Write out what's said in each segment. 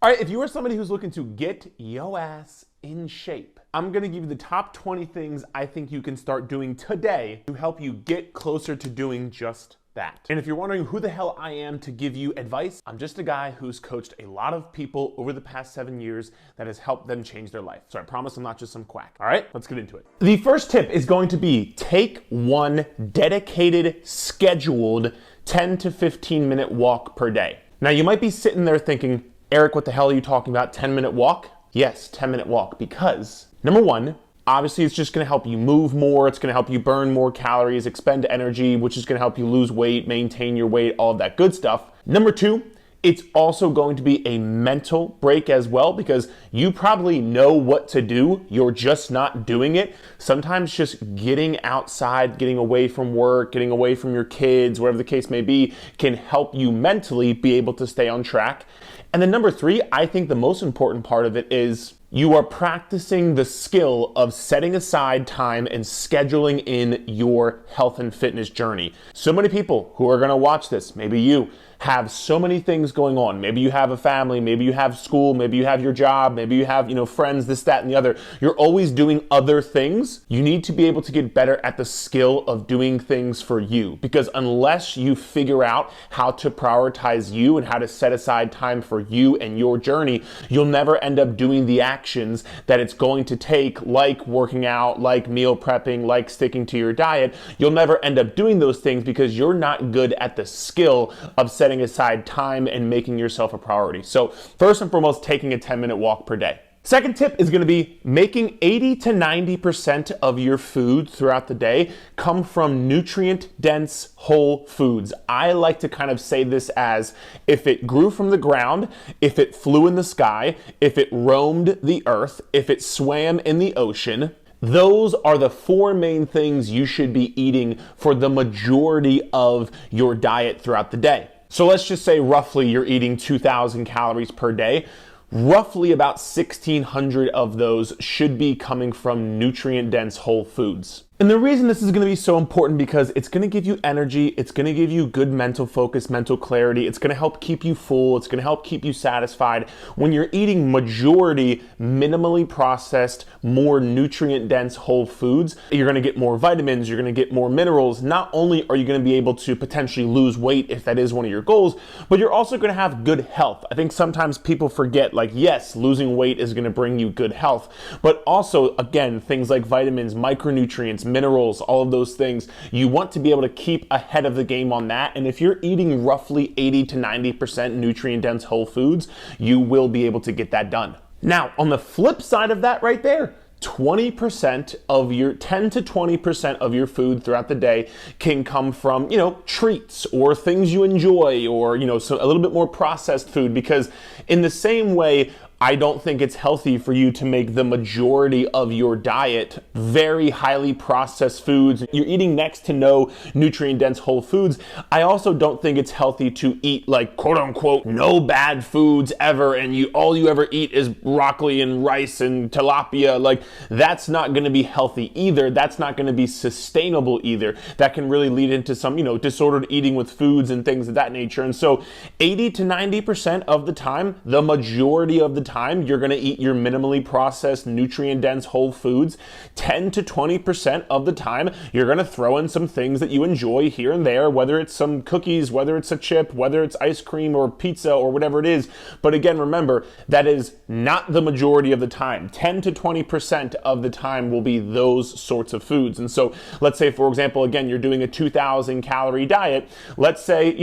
All right, if you are somebody who's looking to get your ass in shape, I'm gonna give you the top 20 things I think you can start doing today to help you get closer to doing just that. And if you're wondering who the hell I am to give you advice, I'm just a guy who's coached a lot of people over the past 7 years that has helped them change their life. So I promise I'm not just some quack. All right, let's get into it. The first tip is going to be take one dedicated, scheduled 10 to 15 minute walk per day. Now you might be sitting there thinking, Eric, what the hell are you talking about? 10-minute walk? Yes, 10-minute walk, because number one, obviously it's just gonna help you move more, it's gonna help you burn more calories, expend energy, which is gonna help you lose weight, maintain your weight, all of that good stuff. Number two, it's also going to be a mental break as well, because you probably know what to do, you're just not doing it. Sometimes just getting outside, getting away from work, getting away from your kids, whatever the case may be, can help you mentally be able to stay on track. And then number three, I think the most important part of it is you are practicing the skill of setting aside time and scheduling in your health and fitness journey. So many people who are gonna watch this, maybe you, have so many things going on. Maybe you have a family, maybe you have school, maybe you have your job, maybe you have, friends, this, that, and the other. You're always doing other things. You need to be able to get better at the skill of doing things for you, because unless you figure out how to prioritize you and how to set aside time for you and your journey, you'll never end up doing the actions that it's going to take, like working out, like meal prepping, like sticking to your diet. You'll never end up doing those things because you're not good at the skill of setting aside time and making yourself a priority. So first and foremost, taking a 10-minute walk per day. Second tip is gonna be making 80 to 90% of your food throughout the day come from nutrient-dense whole foods. I like to kind of say this as if it grew from the ground, if it flew in the sky, if it roamed the earth, if it swam in the ocean. Those are the four main things you should be eating for the majority of your diet throughout the day. So let's just say roughly you're eating 2,000 calories per day. Roughly about 1,600 of those should be coming from nutrient-dense whole foods. And the reason this is going to be so important because it's going to give you energy, it's going to give you good mental focus, mental clarity, it's going to help keep you full, it's going to help keep you satisfied. When you're eating majority minimally processed, more nutrient-dense whole foods, you're going to get more vitamins, you're going to get more minerals. Not only are you going to be able to potentially lose weight if that is one of your goals, but you're also going to have good health. I think sometimes people forget, like, yes, losing weight is going to bring you good health, but also, again, things like vitamins, micronutrients, minerals, all of those things, you want to be able to keep ahead of the game on that. And if you're eating roughly 80 to 90% nutrient-dense whole foods, you will be able to get that done. Now, on the flip side of that right there, 20% of your 10 to 20% of your food throughout the day can come from, treats or things you enjoy, or, so a little bit more processed food, because in the same way, I don't think it's healthy for you to make the majority of your diet very highly processed foods. You're eating next to no nutrient-dense whole foods. I also don't think it's healthy to eat, like, quote unquote, no bad foods ever, and all you ever eat is broccoli and rice and tilapia. Like, that's not gonna be healthy either. That's not gonna be sustainable either. That can really lead into some, disordered eating with foods and things of that nature. And so 80 to 90% of the time, the majority of the time, you're going to eat your minimally processed nutrient-dense whole foods. 10 to 20% of the time, you're going to throw in some things that you enjoy here and there, whether it's some cookies, whether it's a chip, whether it's ice cream or pizza or whatever it is. But again, remember, that is not the majority of the time. 10 to 20% of the time will be those sorts of foods. And so let's say, for example, again, you're doing a 2,000 calorie diet. Let's say,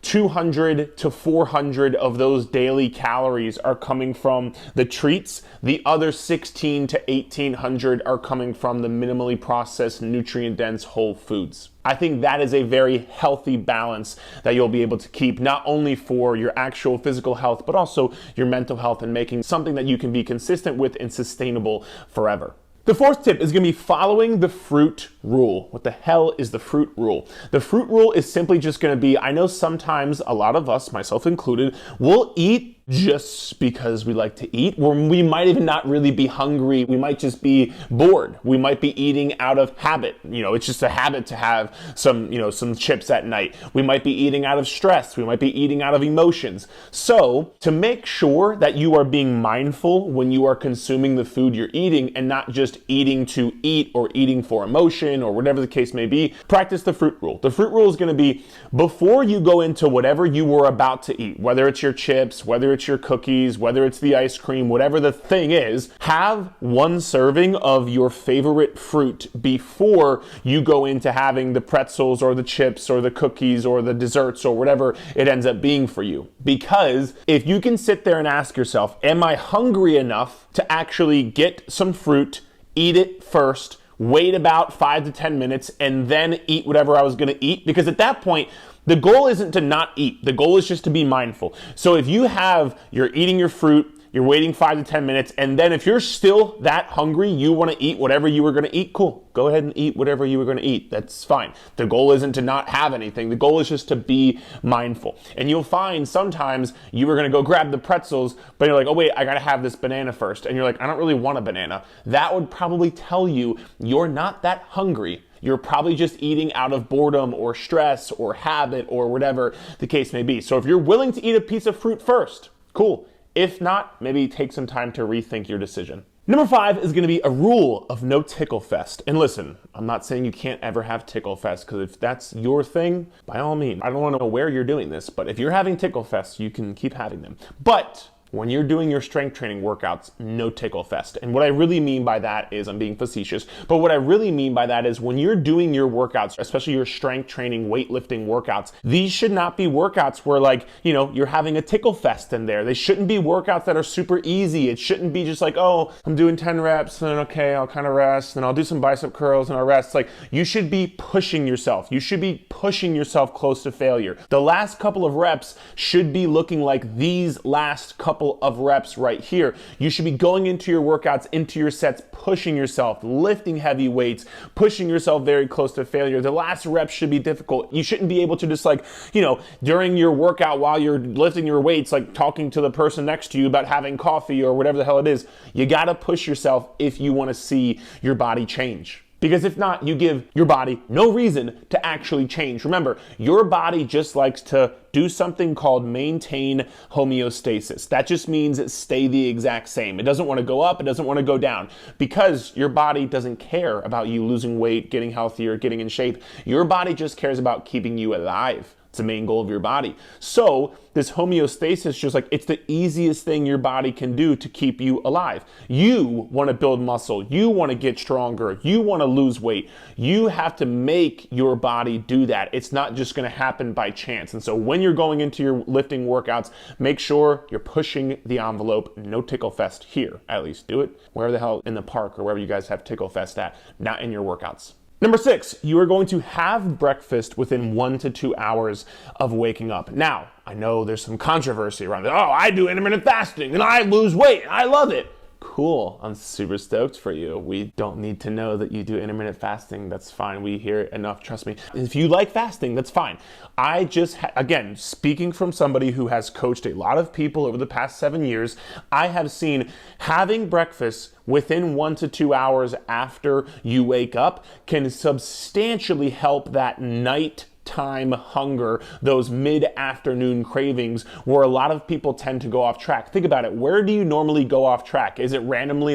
200 to 400 of those daily calories are coming from the treats. The other 16 to 1,800 are coming from the minimally processed nutrient-dense whole foods. I think that is a very healthy balance that you'll be able to keep, not only for your actual physical health, but also your mental health, and making something that you can be consistent with and sustainable forever. The fourth tip is going to be following the fruit rule. What the hell is the fruit rule? The fruit rule is simply just going to be, I know sometimes a lot of us, myself included, will eat just because we like to eat, or we might even not really be hungry. We might just be bored. We might be eating out of habit. It's just a habit to have some chips at night. We might be eating out of stress. We might be eating out of emotions. So to make sure that you are being mindful when you are consuming the food you're eating and not just eating to eat or eating for emotion or whatever the case may be, practice the fruit rule. The fruit rule is going to be before you go into whatever you were about to eat, whether it's your chips, whether it's your cookies, whether it's the ice cream, whatever the thing is, have one serving of your favorite fruit before you go into having the pretzels or the chips or the cookies or the desserts or whatever it ends up being for you. Because if you can sit there and ask yourself, am I hungry enough to actually get some fruit, eat it first, wait about 5 to 10 minutes, and then eat whatever I was going to eat? Because at that point, the goal isn't to not eat. The goal is just to be mindful. So if you're eating your fruit, you're waiting 5 to 10 minutes, and then if you're still that hungry, you want to eat whatever you were going to eat, cool. Go ahead and eat whatever you were going to eat. That's fine. The goal isn't to not have anything. The goal is just to be mindful. And you'll find sometimes you were going to go grab the pretzels, but you're like, oh wait, I got to have this banana first. And you're like, I don't really want a banana. That would probably tell you you're not that hungry. You're probably just eating out of boredom or stress or habit or whatever the case may be. So if you're willing to eat a piece of fruit first, cool. If not, maybe take some time to rethink your decision. Number 5 is going to be a rule of no Tickle Fest. And listen, I'm not saying you can't ever have Tickle Fest, because if that's your thing, by all means, I don't want to know where you're doing this, but if you're having Tickle Fest, you can keep having them. But when you're doing your strength training workouts, no Tickle Fest. And what I really mean by that is, I'm being facetious, but what I really mean by that is when you're doing your workouts, especially your strength training, weightlifting workouts, these should not be workouts where you're having a Tickle Fest in there. They shouldn't be workouts that are super easy. It shouldn't be just like, oh, I'm doing 10 reps and okay, I'll kind of rest and I'll do some bicep curls and I'll rest. You should be pushing yourself. You should be pushing yourself close to failure. The last couple of reps should be looking like these last couple of reps right here. You should be going into your workouts, into your sets, pushing yourself, lifting heavy weights, pushing yourself very close to failure. The last reps should be difficult. You shouldn't be able to just during your workout while you're lifting your weights, talking to the person next to you about having coffee or whatever the hell it is. You gotta push yourself if you wanna see your body change. Because if not, you give your body no reason to actually change. Remember, your body just likes to do something called maintain homeostasis. That just means stay the exact same. It doesn't want to go up, it doesn't want to go down, because your body doesn't care about you losing weight, getting healthier, getting in shape. Your body just cares about keeping you alive. It's the main goal of your body. So this homeostasis, just it's the easiest thing your body can do to keep you alive. You want to build muscle. You want to get stronger. You want to lose weight. You have to make your body do that. It's not just going to happen by chance. And so when you're going into your lifting workouts, make sure you're pushing the envelope. No Tickle Fest here. At least do it wherever the hell in the park or wherever you guys have Tickle Fest at, not in your workouts. Number 6, you are going to have breakfast within 1 to 2 hours of waking up. Now, I know there's some controversy around it. Oh, I do intermittent fasting and I lose weight. I love it. Cool. I'm super stoked for you. We don't need to know that you do intermittent fasting. That's fine. We hear it enough. Trust me. If you like fasting, that's fine. I just, again, speaking from somebody who has coached a lot of people over the past 7 years, I have seen having breakfast within 1 to 2 hours after you wake up can substantially help that nighttime hunger, those mid-afternoon cravings where a lot of people tend to go off track. Think about it. Where do you normally go off track? Is it randomly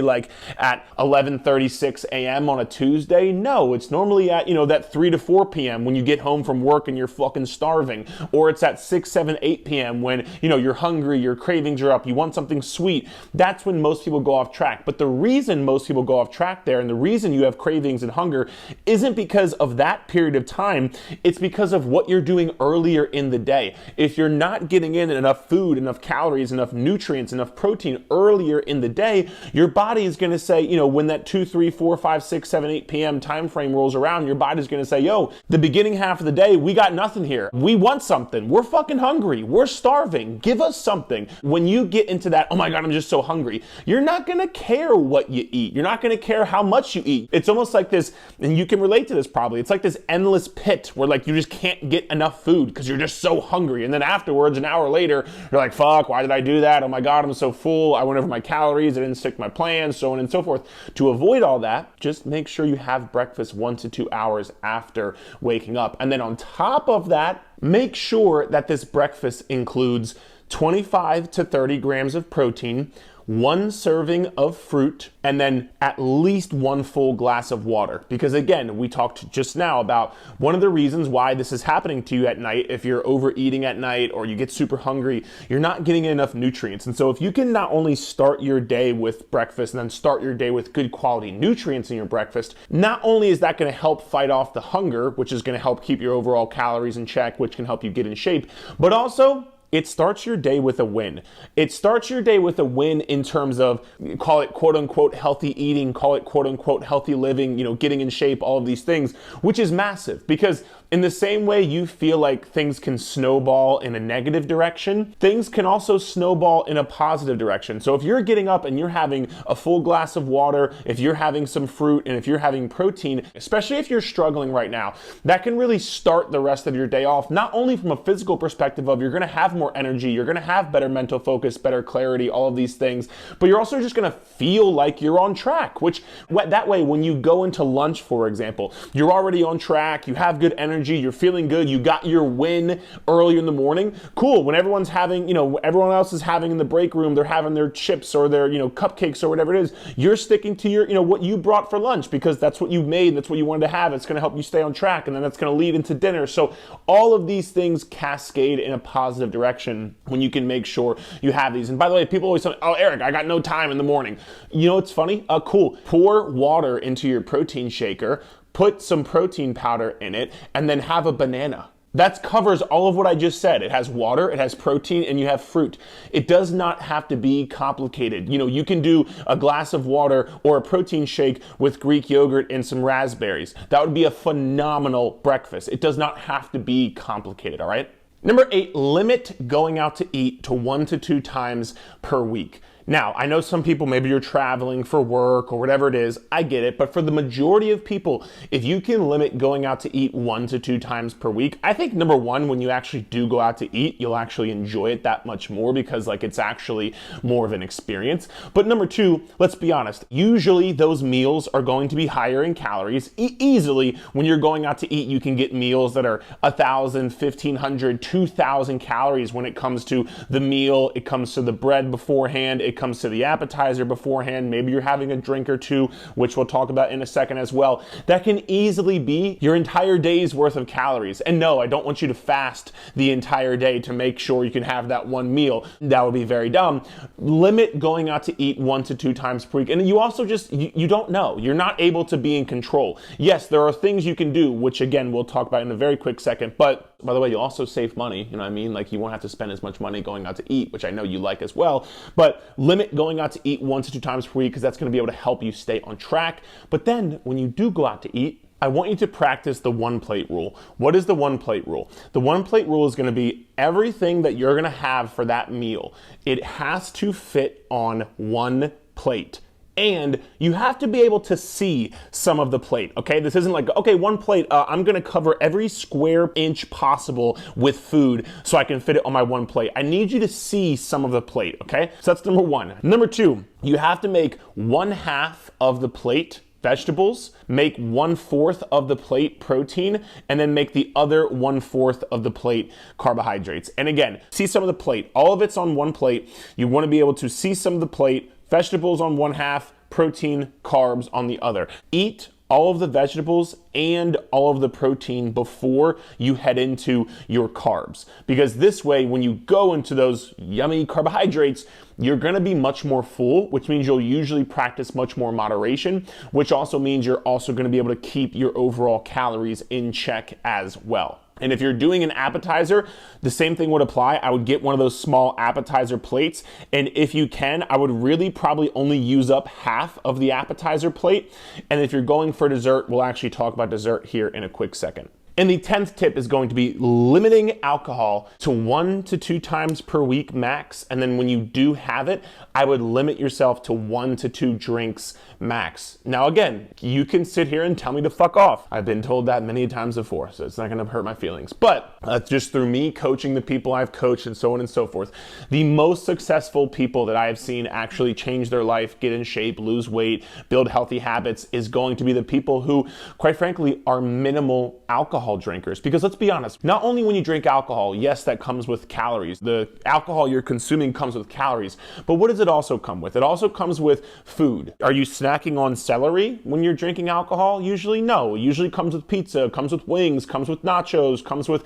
at 11:36 a.m. on a Tuesday? No, it's normally at, that 3 to 4 p.m. when you get home from work and you're fucking starving. Or it's at 6, 7, 8 p.m. when, you're hungry, your cravings are up, you want something sweet. That's when most people go off track. But the reason most people go off track there, and the reason you have cravings and hunger, isn't because of that period of time. It's because of what you're doing earlier in the day. If you're not getting in enough food, enough calories, enough nutrients, enough protein earlier in the day, your body is going to say, when that 2, 3, 4, 5, 6, 7, 8 p.m. time frame rolls around, your body's going to say, yo, the beginning half of the day, we got nothing here. We want something. We're fucking hungry. We're starving. Give us something. When you get into that, oh my God, I'm just so hungry, you're not going to care what you eat. You're not going to care how much you eat. It's almost like this, and you can relate to this probably. It's like this endless pit where you just just can't get enough food because you're just so hungry. And then afterwards, an hour later, you're like, fuck, why did I do that? Oh my God, I'm so full. I went over my calories. I didn't stick to my plan, so on and so forth. To avoid all that, just make sure you have breakfast 1 to 2 hours after waking up. And then on top of that, make sure that this breakfast includes 25 to 30 grams of protein, 1 serving of fruit, and then at least 1 full glass of water. Because again, we talked just now about one of the reasons why this is happening to you at night. If you're overeating at night or you get super hungry, you're not getting enough nutrients. And so if you can not only start your day with breakfast and then start your day with good quality nutrients in your breakfast, not only is that going to help fight off the hunger, which is going to help keep your overall calories in check, which can help you get in shape, but also it starts your day with a win. It starts your day with a win in terms of, call it quote unquote healthy eating, call it quote unquote healthy living, getting in shape, all of these things, which is massive because in the same way you feel like things can snowball in a negative direction, things can also snowball in a positive direction. So if you're getting up and you're having a full glass of water, if you're having some fruit, and if you're having protein, especially if you're struggling right now, that can really start the rest of your day off, not only from a physical perspective of you're gonna have more energy, you're gonna have better mental focus, better clarity, all of these things, but you're also just gonna feel like you're on track, which that way when you go into lunch, for example, you're already on track, you have good energy, you're feeling good, you got your win early in the morning. Cool. When everyone's having, everyone else is having in the break room, they're having their chips or their, cupcakes or whatever it is, you're sticking to your, what you brought for lunch because that's what you made, that's what you wanted to have. It's going to help you stay on track and then that's going to lead into dinner. So all of these things cascade in a positive direction when you can make sure you have these. And by the way, people always say, oh, Eric, I got no time in the morning. It's funny. Cool. Pour water into your protein shaker, put some protein powder in it, and then have a banana. That covers all of what I just said. It has water, it has protein, and you have fruit. It does not have to be complicated. You can do a glass of water or a protein shake with Greek yogurt and some raspberries. That would be a phenomenal breakfast. It does not have to be complicated, all right? Number 8, limit going out to eat to 1 to 2 times per week. Now, I know some people, maybe you're traveling for work or whatever it is, I get it, but for the majority of people, if you can limit going out to eat 1 to 2 times per week, I think number 1, when you actually do go out to eat, you'll actually enjoy it that much more because it's actually more of an experience. But number 2, let's be honest, usually those meals are going to be higher in calories. Easily, when you're going out to eat, you can get meals that are 1,000, 1,500, 2,000 calories when it comes to the meal, it comes to the bread beforehand, it comes to the appetizer beforehand, maybe you're having a drink or two, which we'll talk about in a second as well. That can easily be your entire day's worth of calories. And no, I don't want you to fast the entire day to make sure you can have that one meal. That would be very dumb. Limit going out to eat 1 to 2 times per week. And you also you don't know. You're not able to be in control. Yes, there are things you can do, which again, we'll talk about in a very quick second, but by the way, you also save money, you know what I mean? You won't have to spend as much money going out to eat, which I know you like as well, but limit going out to eat 1 to 2 times per week because that's going to be able to help you stay on track. But then when you do go out to eat, I want you to practice the 1 plate rule. What is the 1 plate rule? The 1 plate rule is going to be everything that you're going to have for that meal. It has to fit on 1 plate. And you have to be able to see some of the plate, okay? This isn't okay, 1 plate, I'm gonna cover every square inch possible with food so I can fit it on my 1 plate. I need you to see some of the plate, okay? So that's number 1. Number 2, you have to make 1/2 of the plate vegetables, make 1/4 of the plate protein, and then make the other 1/4 of the plate carbohydrates. And again, see some of the plate. All of it's on 1 plate. You wanna be able to see some of the plate, vegetables on 1/2, protein, carbs on the other. Eat all of the vegetables and all of the protein before you head into your carbs. Because this way, when you go into those yummy carbohydrates, you're gonna be much more full, which means you'll usually practice much more moderation, which also means you're also gonna be able to keep your overall calories in check as well. And if you're doing an appetizer, the same thing would apply. I would get one of those small appetizer plates. And if you can, I would really probably only use up 1/2 of the appetizer plate. And if you're going for dessert, we'll actually talk about dessert here in a quick second. And the 10th tip is going to be limiting alcohol to 1 to 2 times per week max. And then when you do have it, I would limit yourself to 1 to 2 drinks max. Now again, you can sit here and tell me to fuck off. I've been told that many times before, so it's not gonna hurt my feelings. But just through me coaching the people I've coached and so on and so forth, the most successful people that I have seen actually change their life, get in shape, lose weight, build healthy habits is going to be the people who, quite frankly, are minimal alcohol drinkers. Because let's be honest, not only when you drink alcohol, yes, that comes with calories. The alcohol you're consuming comes with calories, but what does it also come with? It also comes with food. Are you snacking on celery when you're drinking alcohol? Usually no. It usually comes with pizza, comes with wings, comes with nachos, comes with,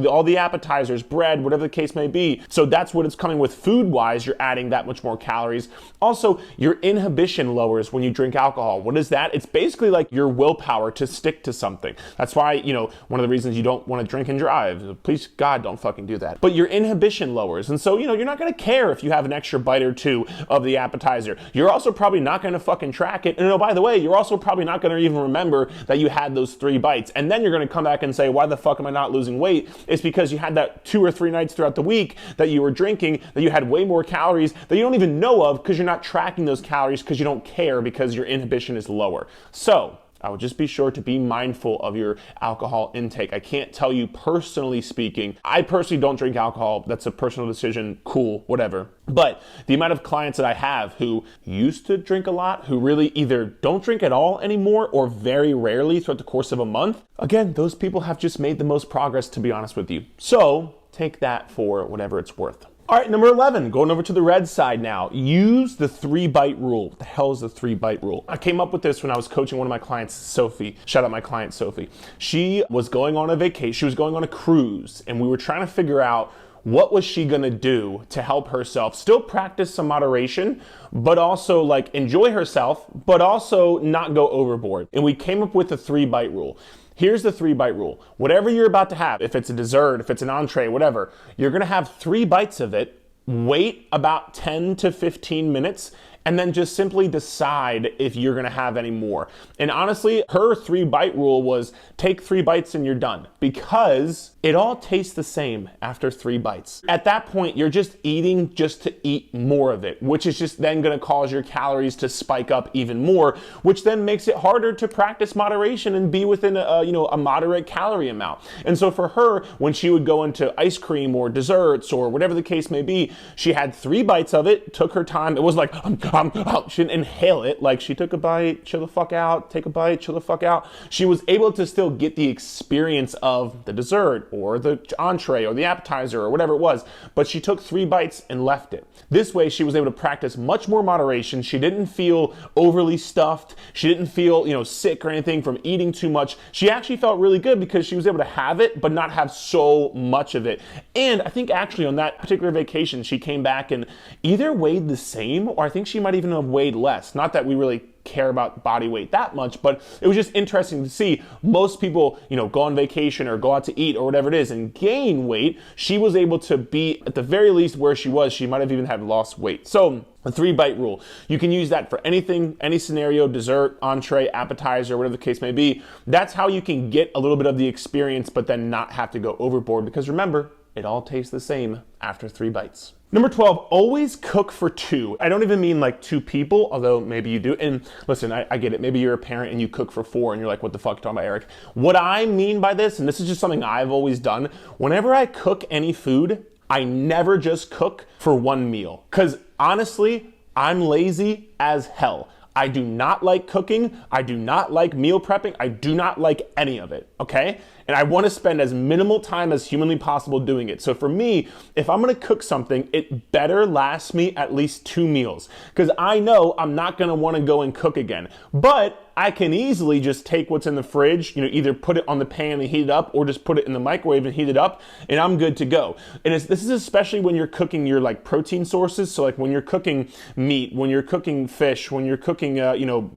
all the appetizers, bread, whatever the case may be. So that's what it's coming with food-wise. You're adding that much more calories. Also, your inhibition lowers when you drink alcohol. What is that? It's basically like your willpower to stick to something. That's why, one of the reasons you don't want to drink and drive. Please, God, don't fucking do that. But your inhibition lowers. And so, you're not going to care if you have an extra bite or two of the appetizer. You're also probably not going to fucking track it. And by the way, you're also probably not going to even remember that you had those 3 bites. And then you're going to come back and say, why the fuck am I not losing weight? It's because you had that 2 or 3 nights throughout the week that you were drinking, that you had way more calories that you don't even know of because you're not tracking those calories because you don't care because your inhibition is lower. So I would just be sure to be mindful of your alcohol intake. I can't tell you personally speaking. I personally don't drink alcohol. That's a personal decision. Cool, whatever. But the amount of clients that I have who used to drink a lot, who really either don't drink at all anymore or very rarely throughout the course of a month, again, those people have just made the most progress, to be honest with you. So take that for whatever it's worth. All right, number 11, going over to the red side now. Use the 3-bite rule. What the hell is the 3-bite rule? I came up with this when I was coaching one of my clients, Sophie. Shout out my client, Sophie. She was going on a vacation. She was going on a cruise, and we were trying to figure out what was she gonna do to help herself still practice some moderation, but also enjoy herself, but also not go overboard. And we came up with the 3-bite rule. Here's the 3-bite rule. Whatever you're about to have, if it's a dessert, if it's an entree, whatever, you're gonna have 3 bites of it, wait about 10 to 15 minutes, and then just simply decide if you're gonna have any more. And honestly, her 3-bite rule was take 3 bites and you're done, because it all tastes the same after 3 bites. At that point, you're just eating just to eat more of it, which is just then gonna cause your calories to spike up even more, which then makes it harder to practice moderation and be within a moderate calorie amount. And so for her, when she would go into ice cream or desserts or whatever the case may be, she had 3 bites of it, took her time. It was like, she didn't inhale it. She took a bite, chill the fuck out, take a bite, chill the fuck out. She was able to still get the experience of the dessert or the entree or the appetizer or whatever it was, but she took 3 bites and left it. This way, she was able to practice much more moderation. She didn't feel overly stuffed. She didn't feel, sick or anything from eating too much. She actually felt really good because she was able to have it, but not have so much of it. And I think actually on that particular vacation, she came back and either weighed the same, or I think she might even have weighed less. Not that we really care about body weight that much, but it was just interesting to see most people, go on vacation or go out to eat or whatever it is and gain weight. She was able to be at the very least where she was. She might have even had lost weight. So the 3-bite rule, you can use that for anything, any scenario, dessert, entree, appetizer, whatever the case may be. That's how you can get a little bit of the experience, but then not have to go overboard, because remember, it all tastes the same after 3 bites. Number 12, always cook for 2. I don't even mean 2 people, although maybe you do. And listen, I get it. Maybe you're a parent and you cook for 4 and you're like, what the fuck are you talking about, Eric? What I mean by this, and this is just something I've always done, whenever I cook any food, I never just cook for 1 meal. Because honestly, I'm lazy as hell. I do not like cooking. I do not like meal prepping. I do not like any of it, okay? And I want to spend as minimal time as humanly possible doing it. So for me, if I'm going to cook something, it better last me at least 2 meals, because I know I'm not going to want to go and cook again. But I can easily just take what's in the fridge, either put it on the pan and heat it up, or just put it in the microwave and heat it up, and I'm good to go. And this is especially when you're cooking your protein sources. So when you're cooking meat, when you're cooking fish, when you're cooking,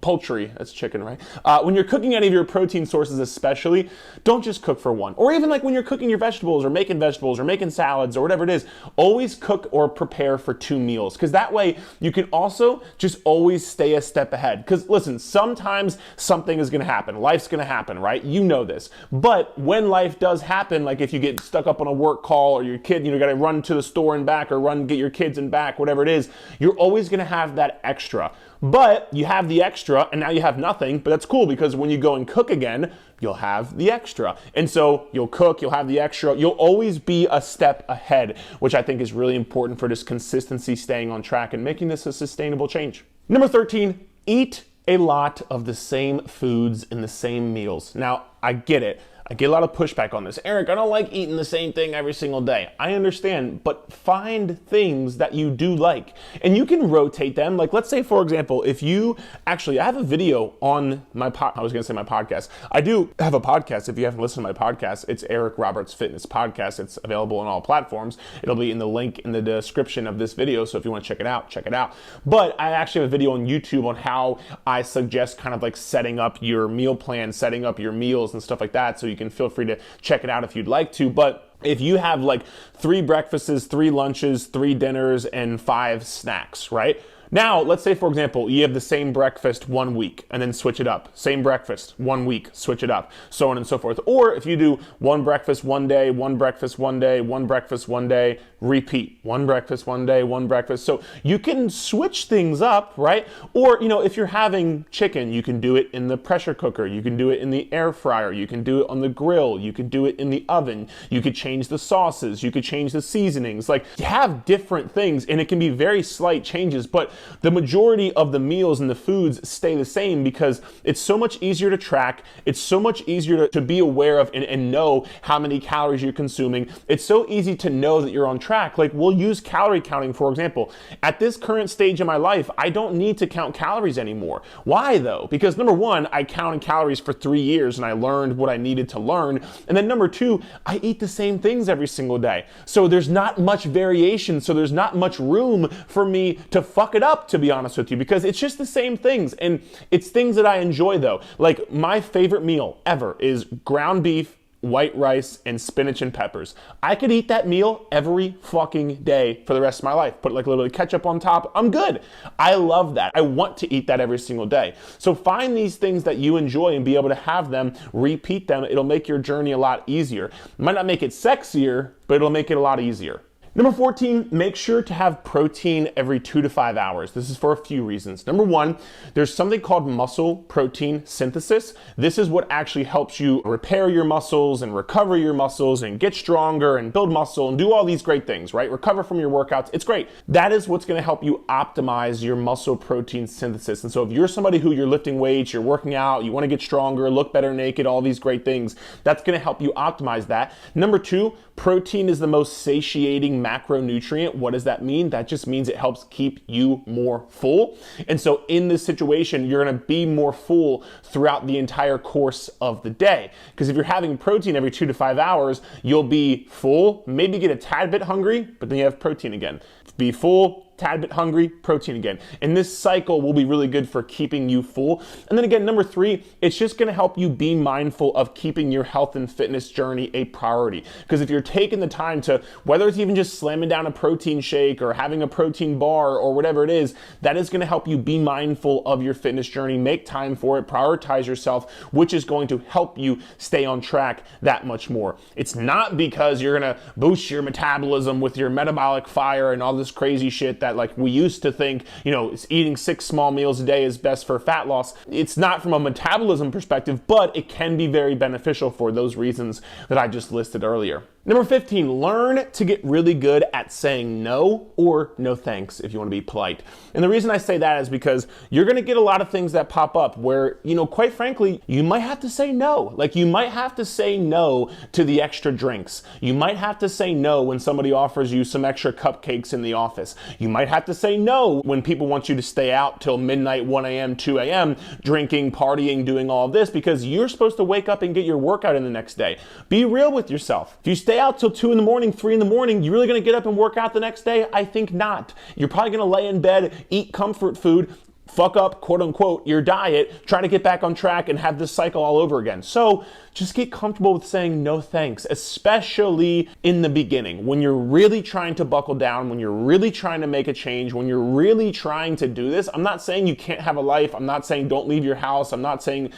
poultry, that's chicken, right? When you're cooking any of your protein sources especially, don't just cook for one. Or even like when you're cooking your vegetables or making salads or whatever it is, always cook or prepare for 2 meals. Because that way you can also just always stay a step ahead. Because listen, sometimes something is gonna happen. Life's gonna happen, right? You know this. But when life does happen, like if you get stuck up on a work call or your kid, gotta run to the store and back or run get your kids and back, whatever it is, you're always gonna have that extra. But you have the extra and now you have nothing, but that's cool because when you go and cook again, you'll have the extra. And so you'll cook, you'll have the extra, you'll always be a step ahead, which I think is really important for just consistency, staying on track and making this a sustainable change. Number 13, eat a lot of the same foods in the same meals. Now, I get it. I get a lot of pushback on this. Eric, I don't like eating the same thing every single day. I understand, but find things that you do like. And you can rotate them. Like, let's say, for example, if you actually, I have a video on my podcast. I do have a podcast. If you haven't listened to my podcast, it's Eric Roberts Fitness Podcast. It's available on all platforms. It'll be in the link in the description of this video. So if you want to check it out, check it out. But I actually have a video on YouTube on how I suggest kind of like setting up your meal plan, setting up your meals and stuff like that. So you can feel free to check it out if you'd like to. But if you have like 3 breakfasts, 3 lunches, 3 dinners, and 5 snacks, right? Now, let's say, for example, you have the same breakfast one week and then switch it up. Same breakfast one week, switch it up, so on and so forth. Or if you do one breakfast one day, one breakfast one day, one breakfast one day, repeat. One breakfast one day, one breakfast. So you can switch things up, right? Or, if you're having chicken, you can do it in the pressure cooker. You can do it in the air fryer. You can do it on the grill. You can do it in the oven. You could change the sauces. You could change the seasonings. Like, you have different things, and it can be very slight changes, but the majority of the meals and the foods stay the same because it's so much easier to track. It's so much easier to be aware of and know how many calories you're consuming. It's so easy to know that you're on track. Like, we'll use calorie counting, for example. At this current stage in my life, I don't need to count calories anymore. Why though? Because number 1, I counted calories for 3 years and I learned what I needed to learn. And then number 2, I eat the same things every single day. So there's not much variation. So there's not much room for me to fuck it up, to be honest with you, because it's just the same things. And it's things that I enjoy though. Like, my favorite meal ever is ground beef, white rice, and spinach and peppers. I could eat that meal every fucking day for the rest of my life. Put like a little bit of ketchup on top. I'm good. I love that. I want to eat that every single day. So find these things that you enjoy and be able to have them, repeat them. It'll make your journey a lot easier. It might not make it sexier, but it'll make it a lot easier. Number 14, make sure to have protein every 2 to 5 hours. This is for a few reasons. Number 1, there's something called muscle protein synthesis. This is what actually helps you repair your muscles and recover your muscles and get stronger and build muscle and do all these great things, right? Recover from your workouts. It's great. That is what's going to help you optimize your muscle protein synthesis. And so if you're somebody who you're lifting weights, you're working out, you want to get stronger, look better naked, all these great things, that's going to help you optimize that. Number 2, protein is the most satiating macronutrient. What does that mean? That just means it helps keep you more full. And so in this situation, you're going to be more full throughout the entire course of the day. Because if you're having protein every 2 to 5 hours, you'll be full, maybe get a tad bit hungry, but then you have protein again. Be full, tad bit hungry, protein again. And this cycle will be really good for keeping you full. And then again, number 3, it's just gonna help you be mindful of keeping your health and fitness journey a priority. Because if you're taking the time to, whether it's even just slamming down a protein shake or having a protein bar or whatever it is, that is gonna help you be mindful of your fitness journey, make time for it, prioritize yourself, which is going to help you stay on track that much more. It's not because you're gonna boost your metabolism with your metabolic fire and all this crazy shit that like we used to think, eating 6 small meals a day is best for fat loss. It's not from a metabolism perspective, but it can be very beneficial for those reasons that I just listed earlier. Number 15, learn to get really good at saying no or no thanks if you want to be polite. And the reason I say that is because you're going to get a lot of things that pop up where, quite frankly, you might have to say no. Like you might have to say no to the extra drinks. You might have to say no when somebody offers you some extra cupcakes in the office. You might have to say no when people want you to stay out till midnight, 1 a.m., 2 a.m., drinking, partying, doing all of this because you're supposed to wake up and get your workout in the next day. Be real with yourself. If you stay out till 2 in the morning, 3 in the morning, you really gonna get up and work out the next day? I think not. You're probably gonna lay in bed, eat comfort food, fuck up, quote unquote, your diet, try to get back on track and have this cycle all over again. So just get comfortable with saying no thanks, especially in the beginning. When you're really trying to buckle down, when you're really trying to make a change, when you're really trying to do this, I'm not saying you can't have a life. I'm not saying don't leave your house. I'm not saying,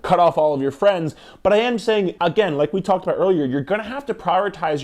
cut off all of your friends. But I am saying, again, like we talked about earlier, you're going to have to prioritize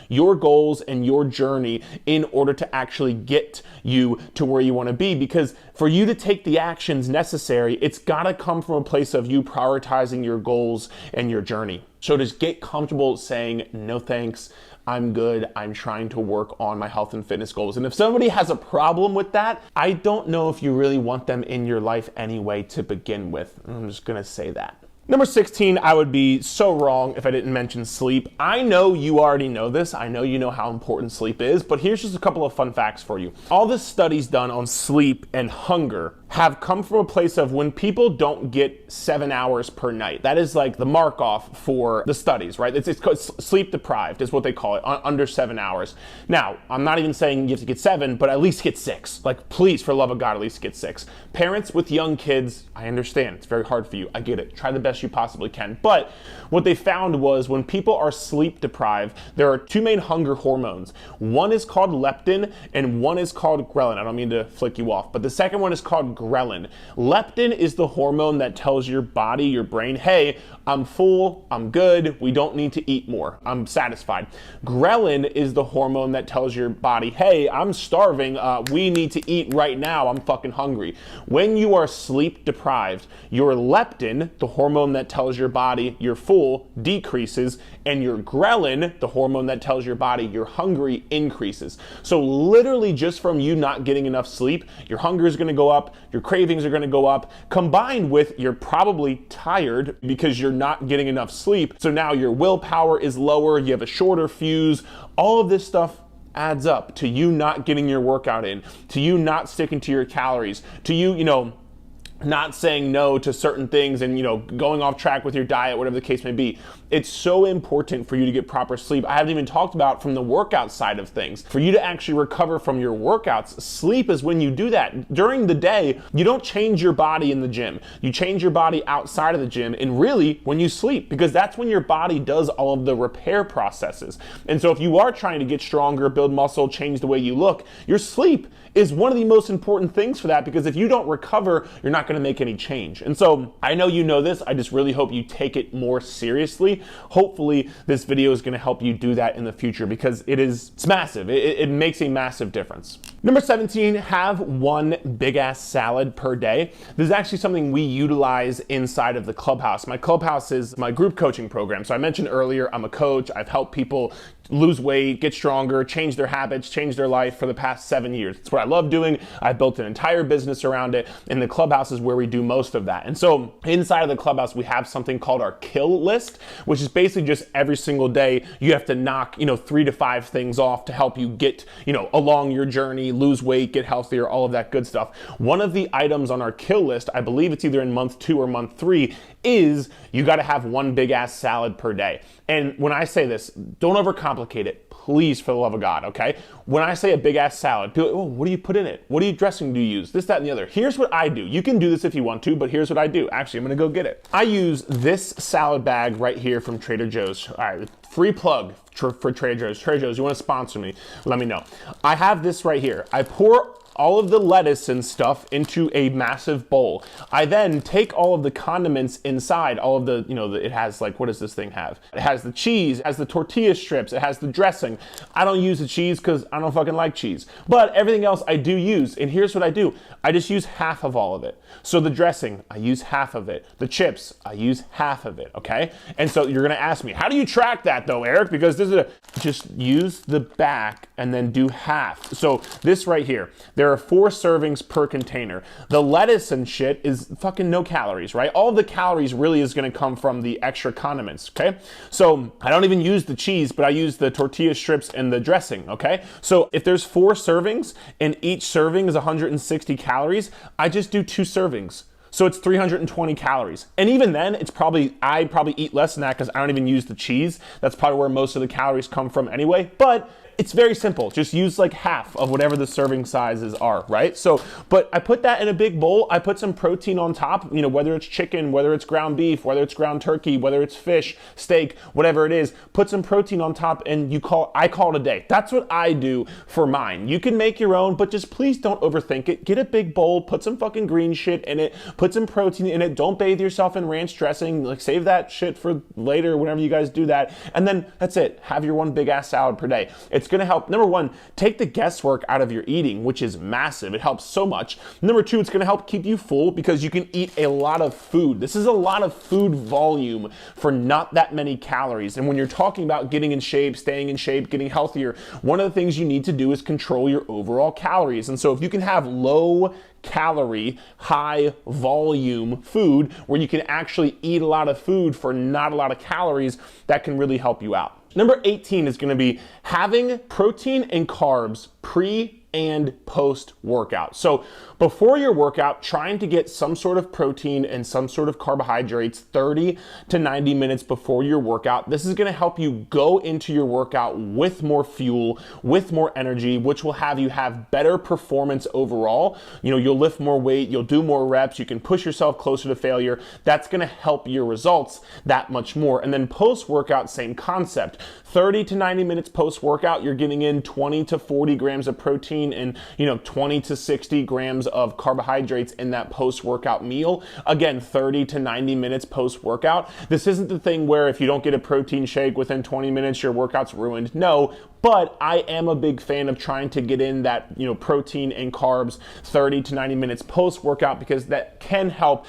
your goals and your journey in order to actually get you to where you want to be. Because for you to take the actions necessary, it's got to come from a place of you prioritizing your goals and your journey. So just get comfortable saying no thanks. I'm good. I'm trying to work on my health and fitness goals. And if somebody has a problem with that, I don't know if you really want them in your life anyway to begin with. I'm just going to say that. Number 16, I would be so wrong if I didn't mention sleep. I know you already know this. I know you know how important sleep is, but here's just a couple of fun facts for you. All the studies done on sleep and hunger have come from a place of when people don't get 7 hours per night. That is like the mark off for the studies, right? It's called sleep deprived is what they call it, under 7 hours. Now, I'm not even saying you have to get 7, but at least get 6. Like, please, for the love of God, at least get 6. Parents with young kids, I understand. It's very hard for you. I get it. Try the best you possibly can. But what they found was when people are sleep deprived, there are 2 main hunger hormones. One is called leptin and one is called ghrelin. I don't mean to flick you off, but the second one is called ghrelin. Leptin is the hormone that tells your body, your brain, hey, I'm full, I'm good, we don't need to eat more, I'm satisfied. Ghrelin is the hormone that tells your body, hey, I'm starving, we need to eat right now, I'm fucking hungry. When you are sleep deprived, your leptin, the hormone that tells your body you're full, decreases, and your ghrelin, the hormone that tells your body you're hungry, increases. So literally just from you not getting enough sleep, your hunger is gonna go up, your cravings are gonna go up, combined with you're probably tired because you're not getting enough sleep. So now your willpower is lower, you have a shorter fuse. All of this stuff adds up to you not getting your workout in, to you not sticking to your calories, to you, not saying no to certain things and, going off track with your diet, whatever the case may be. It's so important for you to get proper sleep. I haven't even talked about from the workout side of things. For you to actually recover from your workouts, sleep is when you do that. During the day, you don't change your body in the gym. You change your body outside of the gym and really when you sleep, because that's when your body does all of the repair processes. And so if you are trying to get stronger, build muscle, change the way you look, your sleep is one of the most important things for that, because if you don't recover, you're not going to make any change. And so I know you know this, I just really hope you take it more seriously. Hopefully this video is going to help you do that in the future, because it's massive. It makes a massive difference. Number 17, have one big ass salad per day. This is actually something we utilize inside of the Clubhouse. My Clubhouse is my group coaching program. So I mentioned earlier, I'm a coach. I've helped people lose weight, get stronger, change their habits, change their life for the past 7 years. It's what I love doing. I built an entire business around it, and the Clubhouse is where we do most of that. And so inside of the Clubhouse, we have something called our kill list, which is basically just every single day you have to knock, 3 to 5 things off to help you get, along your journey, lose weight, get healthier, all of that good stuff. One of the items on our kill list, I believe it's either in month 2 or month 3, is you got to have one big ass salad per day. And when I say this, don't overcomplicate it, please, for the love of God, okay? When I say a big ass salad, people, oh, what do you put in it? What dressing do you use? This, that, and the other. Here's what I do. You can do this if you want to, but here's what I do. Actually, I'm gonna go get it. I use this salad bag right here from Trader Joe's. All right, free plug for Trader Joe's. Trader Joe's, you wanna sponsor me? Let me know. I have this right here. I pour all of the lettuce and stuff into a massive bowl. I then take all of the condiments inside, all of the, it has like, what does this thing have? It has the cheese, it has the tortilla strips, it has the dressing. I don't use the cheese because I don't fucking like cheese. But everything else I do use, and here's what I do. I just use half of all of it. So the dressing, I use half of it. The chips, I use half of it, okay? And so you're gonna ask me, how do you track that though, Eric? Because just use the back and then do half. So this right here, there are 4 servings per container. The lettuce and shit is fucking no calories, right? All of the calories really is gonna come from the extra condiments, okay? So I don't even use the cheese, but I use the tortilla strips and the dressing, okay? So if there's 4 servings and each serving is 160 calories, I just do 2 servings. So it's 320 calories. And even then, I probably eat less than that because I don't even use the cheese. That's probably where most of the calories come from anyway. But It's very simple. Just use like half of whatever the serving sizes are, right? So, but I put that in a big bowl. I put some protein on top, whether it's chicken, whether it's ground beef, whether it's ground turkey, whether it's fish, steak, whatever it is, put some protein on top and I call it a day. That's what I do for mine. You can make your own, but just please don't overthink it. Get a big bowl, put some fucking green shit in it, put some protein in it. Don't bathe yourself in ranch dressing. Like, save that shit for later whenever you guys do that. And then that's it. Have your one big ass salad per day. It's going to help. Number one, take the guesswork out of your eating, which is massive. It helps so much. Number two, it's going to help keep you full because you can eat a lot of food. This is a lot of food volume for not that many calories. And when you're talking about getting in shape, staying in shape, getting healthier, one of the things you need to do is control your overall calories. And so if you can have low calorie, high volume food where you can actually eat a lot of food for not a lot of calories, that can really help you out. Number 18 is going to be having protein and carbs pre and post workout. So before your workout, trying to get some sort of protein and some sort of carbohydrates 30 to 90 minutes before your workout. This is going to help you go into your workout with more fuel, with more energy, which will have you have better performance overall. You'll lift more weight, you'll do more reps, you can push yourself closer to failure. That's going to help your results that much more. And then post workout, same concept. 30 to 90 minutes post workout, you're getting in 20 to 40 grams of protein and 20 to 60 grams of carbohydrates in that post-workout meal. Again, 30 to 90 minutes post-workout. This isn't the thing where if you don't get a protein shake within 20 minutes, your workout's ruined. No, but I am a big fan of trying to get in that protein and carbs 30 to 90 minutes post-workout because that can help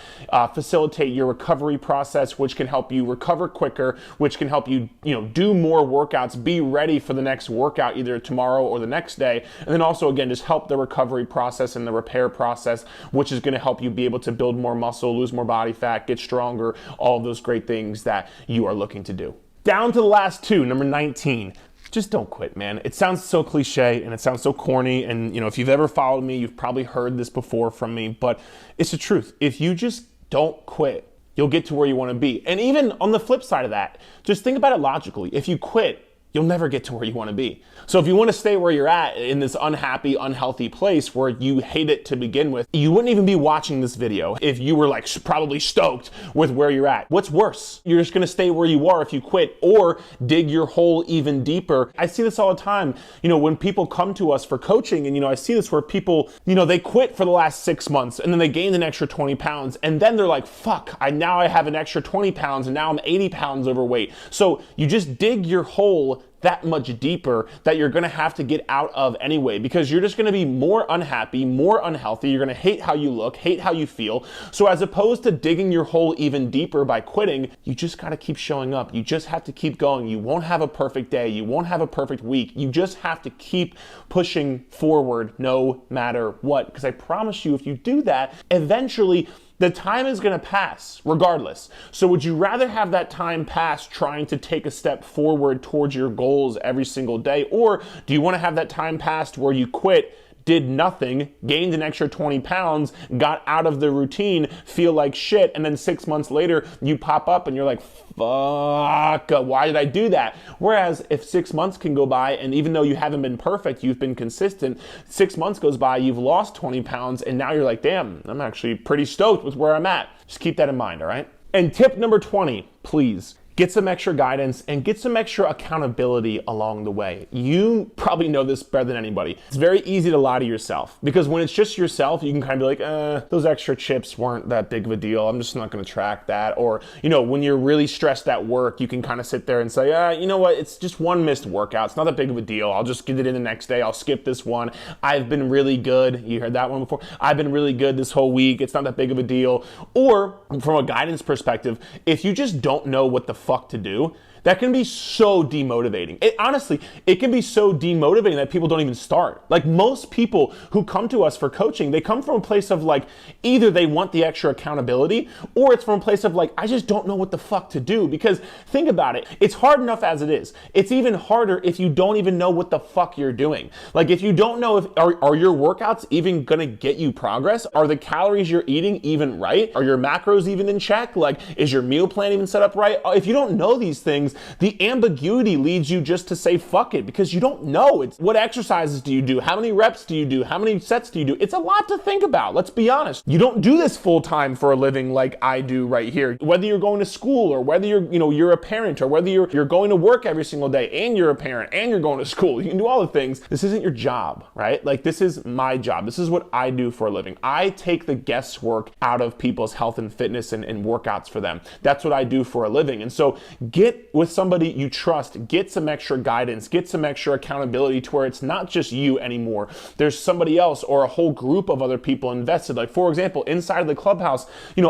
facilitate your recovery process, which can help you recover quicker, which can help you do more workouts, be ready for the next workout either tomorrow or the next day, and then also again just help the recovery process and the repair process, which is going to help you be able to build more muscle, lose more body fat, get stronger, all of those great things that you are looking to do. Down to the last two, number 19. Just don't quit, man. It sounds so cliche and it sounds so corny. And if you've ever followed me, you've probably heard this before from me, but it's the truth. If you just don't quit, you'll get to where you want to be. And even on the flip side of that, just think about it logically. If you quit, you'll never get to where you want to be. So if you want to stay where you're at in this unhappy, unhealthy place where you hate it to begin with, you wouldn't even be watching this video if you were like probably stoked with where you're at. What's worse? You're just going to stay where you are if you quit or dig your hole even deeper. I see this all the time, when people come to us for coaching and, I see this where people, they quit for the last 6 months and then they gained an extra 20 pounds and then they're like, fuck, now I have an extra 20 pounds and now I'm 80 pounds overweight. So you just dig your hole that much deeper that you're gonna have to get out of anyway, because you're just gonna be more unhappy, more unhealthy. You're gonna hate how you look, hate how you feel. So as opposed to digging your hole even deeper by quitting, you just gotta keep showing up. You just have to keep going. You won't have a perfect day. You won't have a perfect week. You just have to keep pushing forward no matter what. Because I promise you, if you do that, eventually the time is going to pass regardless. So would you rather have that time pass trying to take a step forward towards your goals every single day? Or do you want to have that time passed where you quit, did nothing, gained an extra 20 pounds, got out of the routine, feel like shit, and then 6 months later you pop up and you're like, fuck, why did I do that? Whereas if 6 months can go by and even though you haven't been perfect, you've been consistent, 6 months goes by, you've lost 20 pounds, and now you're like, damn, I'm actually pretty stoked with where I'm at. Just keep that in mind, all right? And tip number 20, please. Get some extra guidance and get some extra accountability along the way. You probably know this better than anybody. It's very easy to lie to yourself because when it's just yourself, you can kind of be like, those extra chips weren't that big of a deal. I'm just not going to track that. Or, when you're really stressed at work, you can kind of sit there and say, you know what? It's just one missed workout. It's not that big of a deal. I'll just get it in the next day. I'll skip this one. I've been really good. You heard that one before? I've been really good this whole week. It's not that big of a deal. Or from a guidance perspective, if you just don't know what the fuck to do, that can be so demotivating. Honestly, it can be so demotivating that people don't even start. Like most people who come to us for coaching, they come from a place of like, either they want the extra accountability or it's from a place of like, I just don't know what the fuck to do. Because think about it, it's hard enough as it is. It's even harder if you don't even know what the fuck you're doing. Like if you don't know are your workouts even gonna get you progress? Are the calories you're eating even right? Are your macros even in check? Like, is your meal plan even set up right? If you don't know these things, things, the ambiguity leads you just to say fuck it, because you don't know. It's what exercises do you do? How many reps do you do? How many sets do you do? It's a lot to think about. Let's be honest. You don't do this full time for a living like I do right here. Whether you're going to school or whether you're a parent, or whether you're going to work every single day and you're a parent and you're going to school, you can do all the things. This isn't your job, right? Like, this is my job. This is what I do for a living. I take the guesswork out of people's health and fitness and workouts for them. That's what I do for a living. And so get with somebody you trust, get some extra guidance, get some extra accountability to where it's not just you anymore. There's somebody else or a whole group of other people invested. Like, for example, inside of the Clubhouse,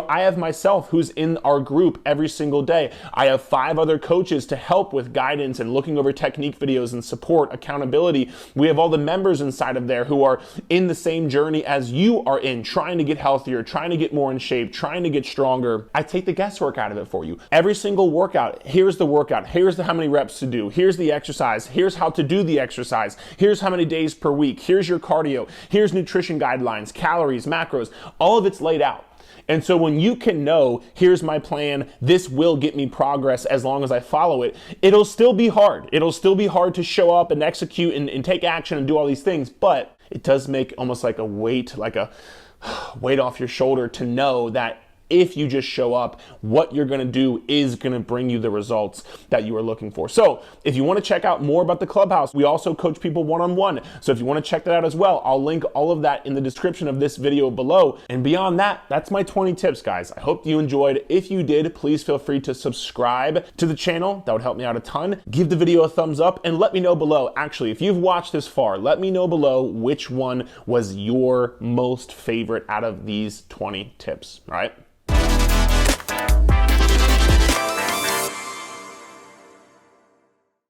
I have myself who's in our group every single day. I have 5 other coaches to help with guidance and looking over technique videos and support, accountability. We have all the members inside of there who are in the same journey as you are in, trying to get healthier, trying to get more in shape, trying to get stronger. I take the guesswork out of it for you. Every single workout, here's the workout, here's how many reps to do, here's the exercise, here's how to do the exercise, here's how many days per week, here's your cardio, here's nutrition guidelines, calories, macros, all of it's laid out. And so when you can know, here's my plan, this will get me progress as long as I follow it, it'll still be hard. It'll still be hard to show up and execute and take action and do all these things, but it does make almost like a weight off your shoulder to know that if you just show up, what you're gonna do is gonna bring you the results that you are looking for. So if you wanna check out more about the Clubhouse, we also coach people one-on-one. So if you wanna check that out as well, I'll link all of that in the description of this video below. And beyond that, that's my 20 tips, guys. I hope you enjoyed. If you did, please feel free to subscribe to the channel. That would help me out a ton. Give the video a thumbs up and let me know below. Actually, if you've watched this far, let me know below which one was your most favorite out of these 20 tips, all right?